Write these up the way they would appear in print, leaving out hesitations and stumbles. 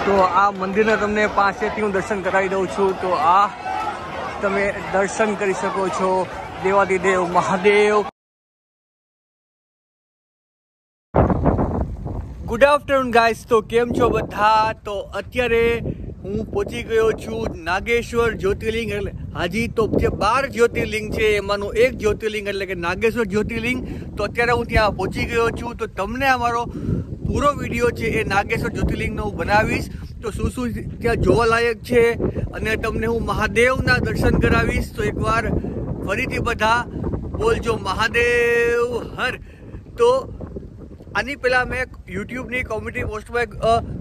તો આ મંદિરના તમને પાસેથી હું દર્શન કરાવી દઉં છું. તો આ તમે દર્શન કરી શકો છો Devadidev Mahadev. Good afternoon guys. તો કેમ છો બધા? તો અત્યારે હું પહોંચી ગયો છું નાગેશ્વર જ્યોતિર્લિંગ. એટલે હાજી તો જે 12 જ્યોતિર્લિંગ છે એમાંનું એક જ્યોતિર્લિંગ એટલે કે નાગેશ્વર જ્યોતિર્લિંગ. તો અત્યારે હું ત્યાં પહોંચી ગયો છું. તો તમને અમારો પૂરો વિડીયો છે એ નાગેશ્વર જ્યોતિર્લિંગનો હું બનાવીશ. તો શું શું ત્યાં જોવાલાયક છે અને તમને હું મહાદેવના દર્શન કરાવીશ. તો એકવાર ફરીથી બધા બોલજો મહાદેવ હર. તો આની પહેલાં મેં યુટ્યુબની કોમ્યુનિટી પોસ્ટમાં એક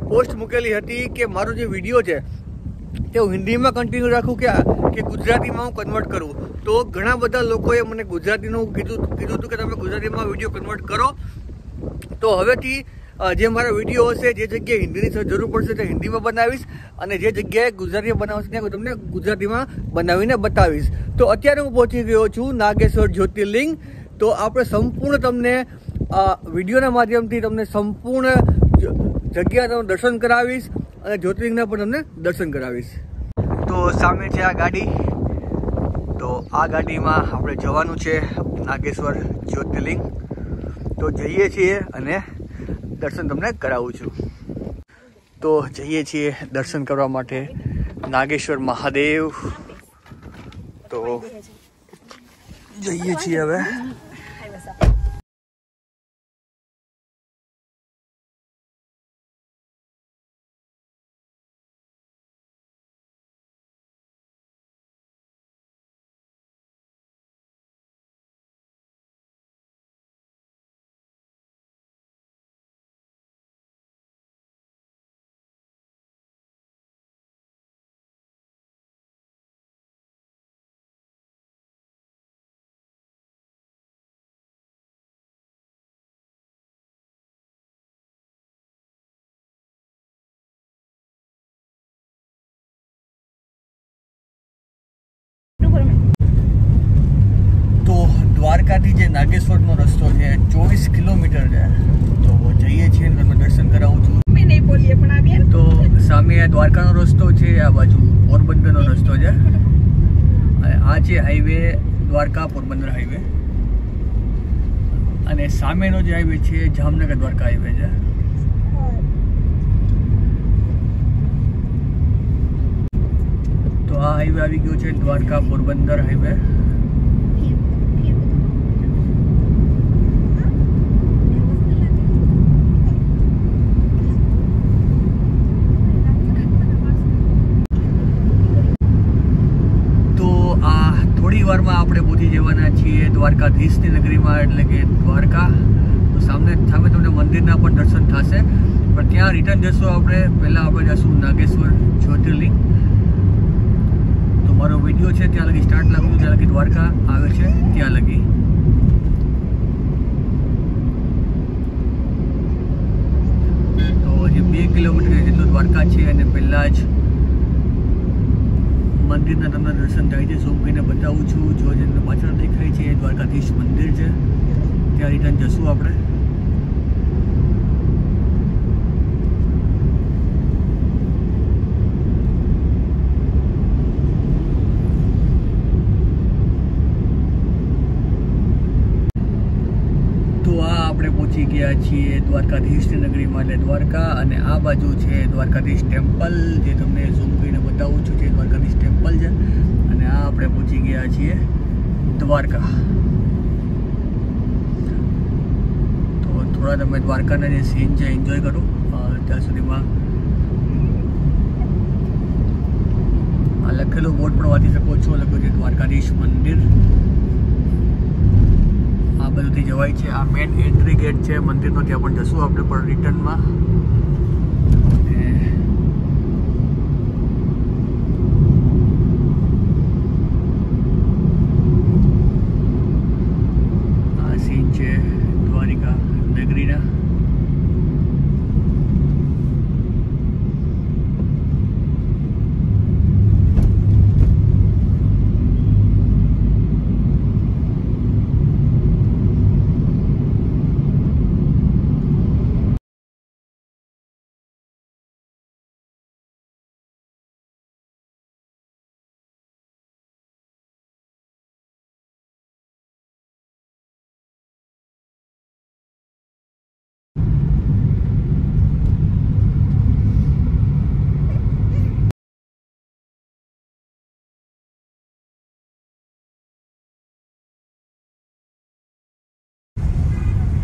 પોસ્ટ મૂકેલી હતી કે મારો જે વિડીયો છે તે હું હિન્દીમાં કન્ટિન્યુ રાખું કે ગુજરાતીમાં હું કન્વર્ટ કરું. તો ઘણા બધા લોકોએ મને ગુજરાતીનું કીધું હતું કે તમે ગુજરાતીમાં વિડીયો કન્વર્ટ કરો. તો હવેથી જે મારા વિડીયો હશે જે જગ્યાએ હિન્દીની જરૂર પડશે તે હિન્દીમાં બનાવીશ અને જે જગ્યાએ ગુજરાતીમાં બનાવશે ત્યાં તમને ગુજરાતીમાં બનાવીને બતાવીશ. તો અત્યારે હું પહોંચી ગયો છું નાગેશ્વર જ્યોતિર્લિંગ. તો આપણે સંપૂર્ણ તમને વિડીયોના માધ્યમથી તમને સંપૂર્ણ જગ્યા દર્શન કરાવીશ અને જ્યોતિર્લિંગના પણ તમને દર્શન કરાવીશ. તો સામે છે આ ગાડી. તો આ ગાડીમાં આપણે જવાનું છે નાગેશ્વર જ્યોતિર્લિંગ. તો જઈએ છીએ અને દર્શન તમને કરાવું છું. તો જઈએ છીએ દર્શન કરવા માટે નાગેશ્વર મહાદેવ. તો જઈએ છીએ હવે. દ્વારકાથી જે નાગેશ્વરનો રસ્તો છે 24 કિલોમીટર છે. તો જઈએ છીએ ને તમને દર્શન કરાવું છું. તો સામે આ દ્વારકાનો રસ્તો છે, આ બાજુ પોરબંદરનો રસ્તો છે. આ છે હાઈવે દ્વારકા પોરબંદર હાઈવે અને સામેનો જે હાઈવે છે જામનગર દ્વારકા હાઈવે છે. તો આ હાઈવે આવી ગયો છે દ્વારકા પોરબંદર હાઈવે. વારમાં આપણે પહોંચી જવાના છીએ દ્વારકાધીશની નગરીમાં એટલે કે દ્વારકા. તો સામે તમને મંદિરના પણ દર્શન થશે પણ ત્યાં રિટર્ન જશું આપણે. પહેલાં આપણે જશું નાગેશ્વર જ્યોતિર્લિંગ. તો મારો વિડીયો છે ત્યાં લગી સ્ટાર્ટ લાગું ત્યાં લગી દ્વારકા આવે છે ત્યાં લગી. તો હજી 2 કિલોમીટર જેટલું દ્વારકા છે અને પહેલાં જ મંદિરના તમને દર્શન થાય છે. ઝૂમ કરીને બતાવું છું. જો જેમને પાછળ દેખાય છે એ દ્વારકાધીશ મંદિર છે. ત્યાં રિટર્ન જશું આપણે. તો આ આપણે પહોંચી ગયા છીએ દ્વારકાધીશની નગરીમાં એટલે દ્વારકા. અને આ બાજુ છે દ્વારકાધીશ ટેમ્પલ જે તમને ઝૂમ કરીને બતાવું છું તે દ્વારકાધીશ ટેમ્પલ છે. અને આ આપણે પહોંચી ગયા છીએ દ્વારકા. તો થોડા તમે દ્વારકાના જે સીન છે એન્જોય કરો. ત્યાં સુધીમાં આ લખેલું બોર્ડ પણ વાંચી શકો છો. લખ્યું છે દ્વારકાધીશ મંદિર. આ બધુંથી જવાય છે. આ મેન એન્ટ્રી ગેટ છે મંદિરનો. ત્યાં પણ જશું આપણે પણ રિટર્નમાં. આ સીન છે દ્વારિકા નગરીના.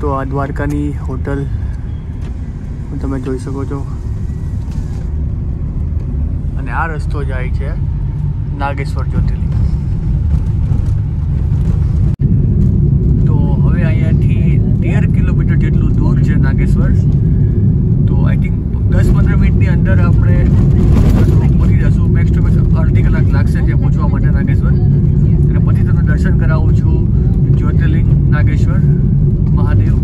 તો આ દ્વારકાની હોટલ તમે જોઈ શકો છો અને આ રસ્તો જાય છે નાગેશ્વર જ્યોતિર્લિંગ. તો હવે અહીંયાથી 13 કિલોમીટર જેટલું દૂર છે નાગેશ્વર. તો આઈ થિંક 10-15 મિનિટની અંદર આપણે પહોંચી જશું. મેક્સ ટુ મેક્સ અડધી કલાક લાગશે ત્યાં પહોંચવા માટે નાગેશ્વર. અને પછી તમને દર્શન કરાવું છું જ્યોતિર્લિંગ નાગેશ્વર મહાદેવ.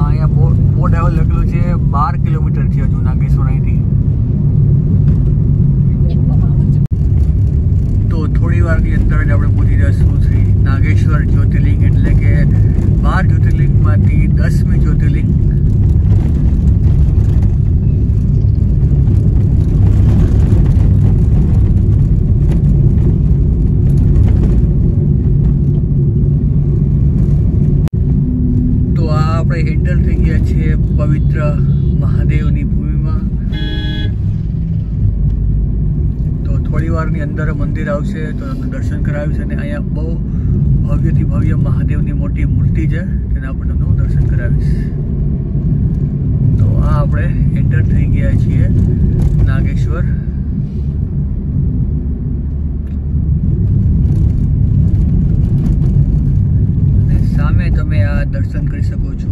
અહીંયા બોર્ડ આવેલ લખેલું છે 12 કિલોમીટર છે હજુ નાગેશ્વર અહીંથી. તો થોડી વારની અંદર જ આપણે પહોંચી જઈશું શ્રી નાગેશ્વર જ્યોતિર્લિંગ, એટલે કે 12 જ્યોતિર્લિંગમાંથી 10મી જ્યોતિર્લિંગ. તો આ આપણે એન્ટર થઈ ગયા છે પવિત્ર મહાદેવની ભૂમિમાં. તો થોડી વારની અંદર મંદિર આવશે તો તમને દર્શન કરાવીશ. અને અહીંયા બહુ ભવ્યથી ભવ્ય મહાદેવની મોટી મૂર્તિ છે, તેના પર તમને હું દર્શન કરાવીશ. તો આ આપણે એન્ટર થઈ ગયા છીએ નાગેશ્વર. અને સામે તમે આ દર્શન કરી શકો છો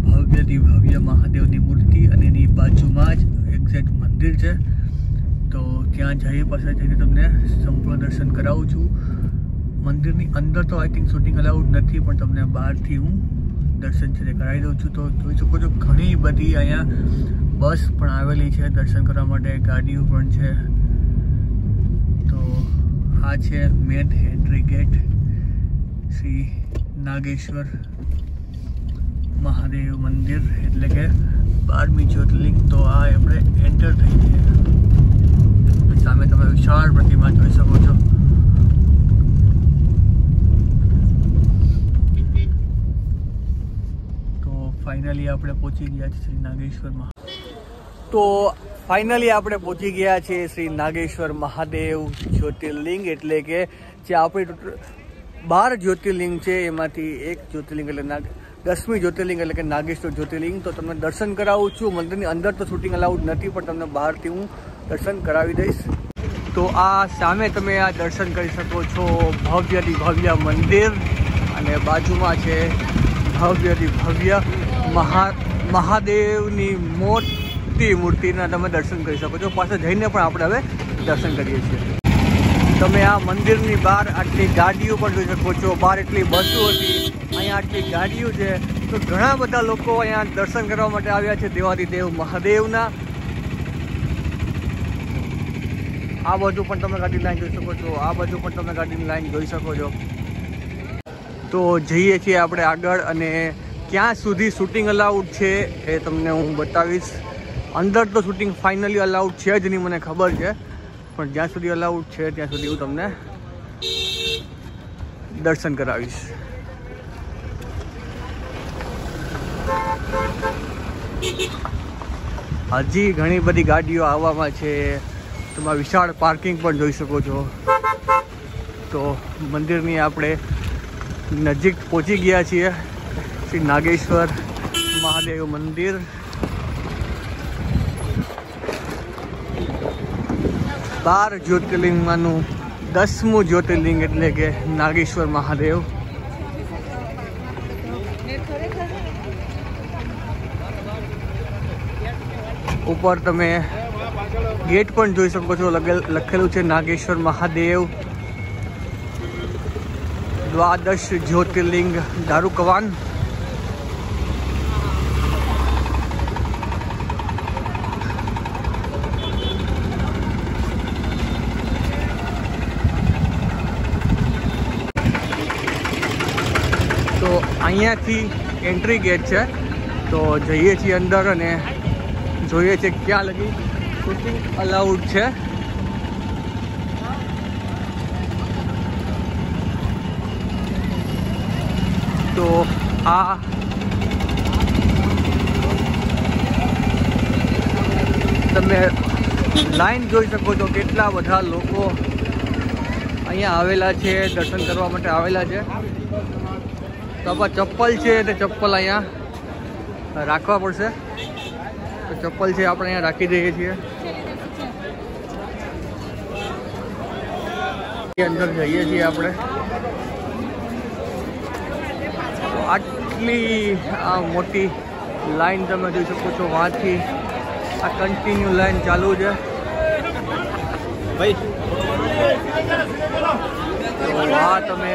ભવ્યથી ભવ્ય મહાદેવની મૂર્તિ, અને એની બાજુમાં જ એક્ઝેક્ટ મંદિર છે. તો ત્યાં જઈએ, પાસે જઈને તમને સંપૂર્ણ દર્શન કરાવું છું. મંદિરની અંદર તો આઈ થિંક શૂટિંગ અલાઉડ નથી, પણ તમને બહારથી હું દર્શન છે તે કરાવી દઉં છું. તો જોઈ શકો છો ઘણી બધી અહીંયા બસ પણ આવેલી છે દર્શન કરવા માટે, ગાડીઓ પણ છે. તો આ છે main entry gate Shri Nageshwar Mahadev મંદિર, એટલે કે 12મી જ્યોતિર્લિંગ. તો આ આપણે એન્ટર થઈ છીએ. સામે તમે વિશાળ પ્રતિમા જોઈ શકો છો. તો ફાઇનલી આપણે પહોંચી ગયા છીએ શ્રી નાગેશ્વરમાં. તો ફાઇનલી આપણે પહોંચી ગયા છીએ શ્રી નાગેશ્વર મહાદેવ જ્યોતિર્લિંગ, એટલે કે જે આપણી 12 જ્યોતિર્લિંગ છે એમાંથી એક જ્યોતિર્લિંગ એટલે 10મી જ્યોતિર્લિંગ એટલે કે નાગેશ્વર જ્યોતિર્લિંગ. તો તમને દર્શન કરાવું છું. મંદિરની અંદર તો શૂટિંગ અલાઉડ નથી, પણ તમને બહારથી હું દર્શન કરાવી દઈશ. તો આ સામે તમે આ દર્શન કરી શકો છો ભવ્યથી ભવ્ય મંદિર, અને બાજુમાં છે ભવ્યથી ભવ્ય મહાદેવની મોટી મૂર્તિના તમે દર્શન કરી શકો છો. પાસે જઈને પણ આપણે હવે દર્શન કરીએ છીએ. તમે આ મંદિરની બહાર આટલી ગાડીઓ પણ જોઈ શકો છો. બહાર એટલી બસો હતી, અહીંયા આટલી ગાડીઓ છે. તો ઘણા બધા લોકો અહીંયા દર્શન કરવા માટે આવ્યા છે દેવાધિદેવ મહાદેવના. આ બાજુ પણ તમે ગાડીની લાઈન જોઈ શકો છો, આ બાજુ પણ તમે ગાડીની લાઈન જોઈ શકો છો. તો જઈએ છીએ આપણે આગળ, અને ક્યાં સુધી શૂટિંગ અલાઉડ છે એ તમને હું બતાવીશ. અંદર તો શૂટિંગ ફાઇનલી અલાઉડ છે જ નહીં, મને ખબર છે, પણ જ્યાં સુધી અલાઉડ છે ત્યાં સુધી હું તમને દર્શન કરાવીશ. હજી ઘણી બધી ગાડીઓ આવવામાં છે. તમે વિશાળ પાર્કિંગ પણ જોઈ શકો છો. તો મંદિરની આપણે નજીક પહોંચી ગયા છીએ શ્રી નાગેશ્વર મહાદેવ મંદિર. 12 જ્યોતિર્લિંગમાંનું 10મું જ્યોતિર્લિંગ એટલે કે નાગેશ્વર મહાદેવ. ઉપર તમે ગેટ પણ જોઈ શકો છો, લખેલું છે નાગેશ્વર મહાદેવ દ્વાદશ જ્યોતિર્લિંગ દારૂકવાન. તો અહીંયાથી એન્ટ્રી ગેટ છે. તો જઈએ છીએ અંદર અને જોઈએ છે ક્યાં લગી શૂટિંગ અલાઉડ છે. તો આ તમે લાઈન જોઈ શકો છો, કેટલા બધા લોકો અહીંયા આવેલા છે, દર્શન કરવા માટે આવેલા છે. તો આપણા ચપ્પલ છે તે ચપ્પલ અહીંયા રાખવા પડશે. તો ચપ્પલ છે આપણે અહીંયા રાખી દઈએ છીએ. અંદર જઈએ છીએ આપણે. તો આટલી આ મોટી લાઈન તમે જોઈ શકો છો. વहाँથી આ કન્ટિન્યુ લાઈન ચાલુ છે ભાઈ. તો આ તમે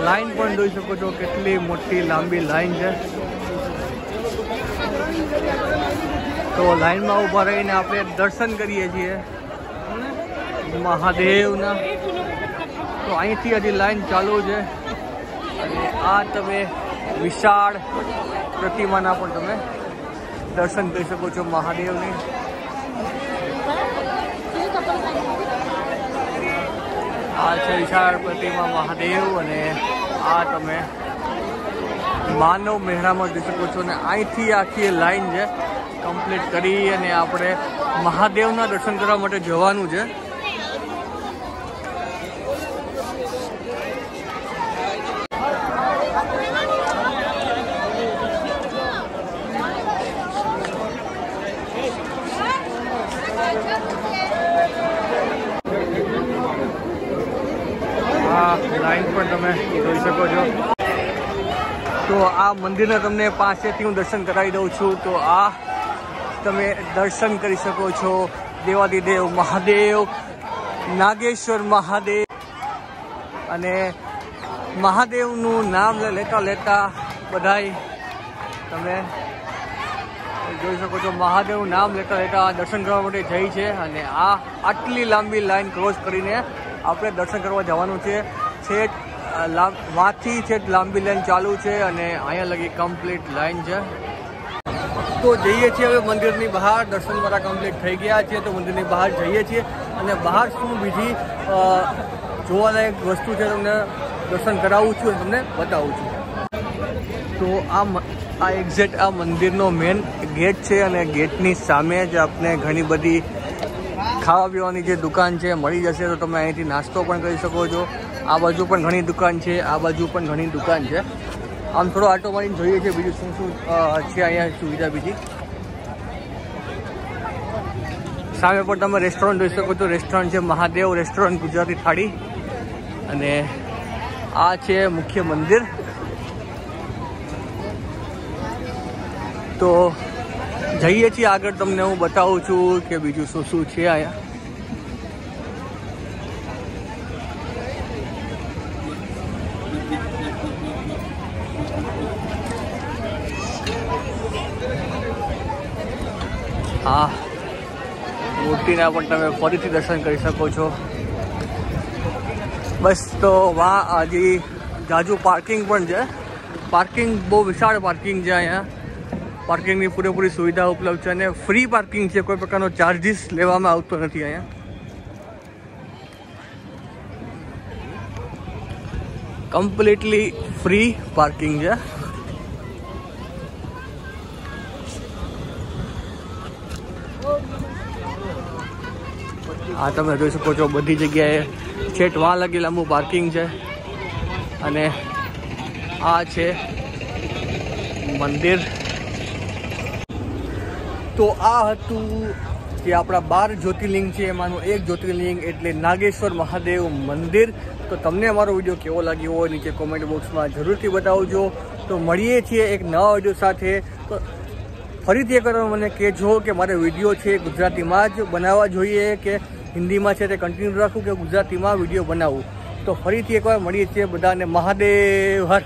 લાઈન પણ જોઈ શકો છો, કેટલી મોટી લાંબી લાઈન છે. તો લાઈનમાં ઊભા રહીને આપણે દર્શન કરીએ છીએ મહાદેવના. તો અહીંથી હજી લાઈન ચાલુ છે. અને આ તમે વિશાળ પ્રતિમાના પણ તમે દર્શન કરી શકો છો મહાદેવની. આ છે વિશાળ પ્રતિમા મહાદેવ. અને આ તમે માનવ મહેરામાં જોઈ શકો છો. અને અહીંથી આખી લાઈન છે કમ્પ્લીટ કરી અને આપણે મહાદેવના દર્શન કરવા માટે જવાનું છે. લાઈન પણ તમે જોઈ શકો છો. તો આ મંદિરના તમને પાસેથી હું દર્શન કરાવી દઉં છું. તો આ તમે દર્શન કરી શકો છો દેવાદિદેવ મહાદેવ, નાગેશ્વર મહાદેવ. અને મહાદેવનું નામ લેતા લેતા બધાય તમે જોઈ શકો છો. મહાદેવનું નામ લેતા લેતા દર્શન કરવા માટે જઈ છે. અને આ આટલી લાંબી લાઈન ક્રોસ કરીને આપણે દર્શન કરવા જવાનું છે. છેક વાંથી છેક લાંબી લાઈન ચાલુ છે અને અહીંયા લગી કમ્પ્લીટ લાઈન છે. તો જઈએ છીએ હવે મંદિરની બહાર. દર્શન મારા કમ્પ્લીટ થઈ ગયા છે. તો મંદિરની બહાર જઈએ છીએ અને બહાર શું બીજી જોવાલાયક વસ્તુ છે તમને દર્શન કરાવું છું અને તમને બતાવું છું. તો આ એક્ઝેક્ટ આ મંદિરનો મેન ગેટ છે. અને ગેટની સામે જ આપણે ઘણી બધી ખાવા પીવાની જે દુકાન છે મળી જશે. તો તમે અહીંથી નાસ્તો પણ કરી શકો છો. આ બાજુ પણ ઘણી દુકાન છે, આ બાજુ પણ ઘણી દુકાન છે. આમ થોડો આટો મારીને જોઈએ છે બીજું શું શું છે અહીંયા સુવિધા બીજી. સામે પણ તમે રેસ્ટોરન્ટ જોઈ શકો છો. રેસ્ટોરન્ટ છે મહાદેવ રેસ્ટોરન્ટ ગુજરાતી થાળી. અને આ છે મુખ્ય મંદિર. તો જઈએ છીએ આગળ, તમને હું બતાવું છું કે બીજું શું શું છે અહીંયા. આ મૂર્તિના પણ તમે ફરીથી દર્શન કરી શકો છો. બસ તો હજી જાજુ પાર્કિંગ પણ છે. પાર્કિંગ બહુ વિશાળ પાર્કિંગ છે. અહીંયા પાર્કિંગની પૂરેપૂરી સુવિધા ઉપલબ્ધ છે અને ફ્રી પાર્કિંગ છે. કોઈ પ્રકારનો ચાર્જીસ લેવામાં આવતો નથી અહીંયા. કમ્પ્લીટલી ફ્રી પાર્કિંગ છે. આ તમે જોઈ શકો છો બધી જગ્યાએ છેટ વાં લગી લાંબુ પાર્કિંગ છે. અને આ છે મંદિર. તો આ હતું જે આપણા 12 જ્યોતિર્લિંગ છે એમાંનું એક જ્યોતિર્લિંગ એટલે નાગેશ્વર મહાદેવ મંદિર. તો તમને અમારો વિડીયો કેવો લાગ્યો હોય નીચે કોમેન્ટ બોક્સમાં જરૂરથી બતાવજો. તો મળીએ છીએ એક નવા વિડીયો સાથે. તો ફરીથી એકવાર મને કહેજો કે મારે વિડીયો છે ગુજરાતીમાં જ બનાવવા જોઈએ કે હિન્દીમાં છે તે કન્ટિન્યુ રાખું કે ગુજરાતીમાં વિડીયો બનાવવું. તો ફરીથી એકવાર મળીએ છીએ. બધાને મહાદેવ હર.